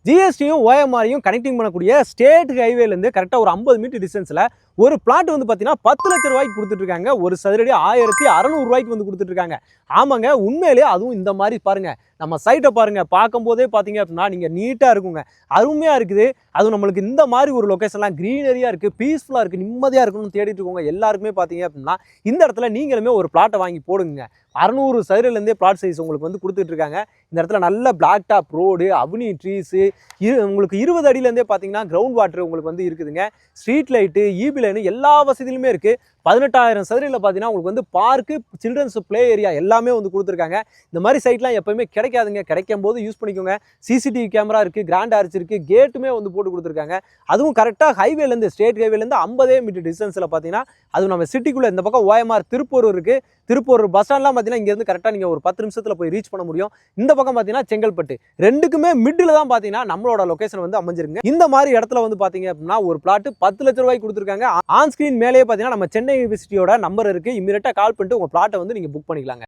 ஜிஎஸ்டியும் ஓஎம்ஆரையும் connecting பண்ணக்கூடிய state ஹைவேலேருந்து கரெக்டாக ஒரு 50 மீட்டர் டிஸ்டன்ஸில் ஒரு பிளாட் வந்து பார்த்தீங்கன்னா 10 லட்சம் ரூபாய்க்கு கொடுத்துட்ருக்காங்க. ஒரு சதுரடி 1600 ரூபாய்க்கு வந்து கொடுத்துட்ருக்காங்க. ஆமாங்க, உண்மையிலே அதுவும் இந்த மாதிரி பாருங்கள், நம்ம சைட்டை பாருங்கள், பார்க்கும்போதே பார்த்தீங்க அப்படின்னா நீங்கள் நீட்டாக இருக்குங்க, அருமையாக இருக்குது. அதுவும் நம்மளுக்கு இந்த மாதிரி ஒரு லொக்கேஷன்லாம் க்ரீனரியாக இருக்குது, பீஸ்ஃபுல்லாக இருக்குது, நிம்மதியாக இருக்கணும்னு தேடிட்டு இருக்கோங்க எல்லாருக்குமே பார்த்தீங்க அப்படின்னா இந்த இடத்துல நீங்களுமே ஒரு பிளாட்டை வாங்கி போடுங்க. 600 சதுரலேருந்தே பிளாட் சைஸ் உங்களுக்கு வந்து கொடுத்துட்ருக்காங்க. இந்த இடத்துல நல்ல பிளாக் டாப் ரோடு, அவனி ட்ரீஸு, உங்களுக்கு 20 அடியிலேருந்தே பார்த்தீங்கன்னா கிரவுண்ட் வாட்டர் உங்களுக்கு வந்து இருக்குதுங்க. ஸ்ட்ரீட் லைட்டு, ஈபி லைனு எல்லா வசதியிலுமே இருக்குது. 18,000 சதுரடியில் பார்த்தீங்கன்னா உங்களுக்கு வந்து பார்க்கு, சில்ட்ரன்ஸ் ப்ளே ஏரியா எல்லாமே வந்து கொடுத்துருக்காங்க. இந்த மாதிரி சைட்லாம் எப்போயுமே கிடைக்காதுங்க. கிடைக்கும் போது யூஸ் பண்ணிக்கோங்க. சிசிடிவி கேமரா இருக்குது, கிராண்ட் ஆர்ச் இருக்குது, கேட்டுமே வந்து போட்டு கொடுத்துருக்காங்க. அதுவும் கரெக்டாக ஹைவேலேருந்து, ஸ்டேட் ஹைவேலேருந்து 50 மீட்டர் டிஸ்டன்ஸில் பார்த்தீங்கன்னா அதுவும் நம்ம சிட்டிக்குள்ளே இந்த பக்கம் ஓஎம்ஆர் திருப்பூர் இருக்குது. திருப்பூர் பஸ் ஸ்டாண்ட்லாம் பார்த்தீங்கன்னா இங்கேருந்து கரெக்டாக நீங்கள் ஒரு 10 நிமிஷத்தில் போய் ரீச் பண்ண முடியும். இந்த பக்கம் பார்த்தீங்கன்னா செங்கல்பட்டு, ரெண்டுக்குமே மிடில் தான் பார்த்தீங்கன்னா நம்மளோட லொக்கேஷன் வந்து அமைஞ்சிருங்க. இந்த மாதிரி இடத்துல வந்து பார்த்தீங்க அப்படின்னா ஒரு பிளாட் 10 லட்சம் ரூபாய்க்கு கொடுத்துருக்காங்க. ஆன் ஸ்க்ரீன் மேலேயே பார்த்தீங்கன்னா நம்ம சென்னை யூனிவர்சிட்டியோட நம்பர் இருக்குது. இமீடியட்டாக கால் பண்ணிட்டு உங்கள் பிளாட்டை வந்து நீங்கள் புக் பண்ணிக்கலாங்க.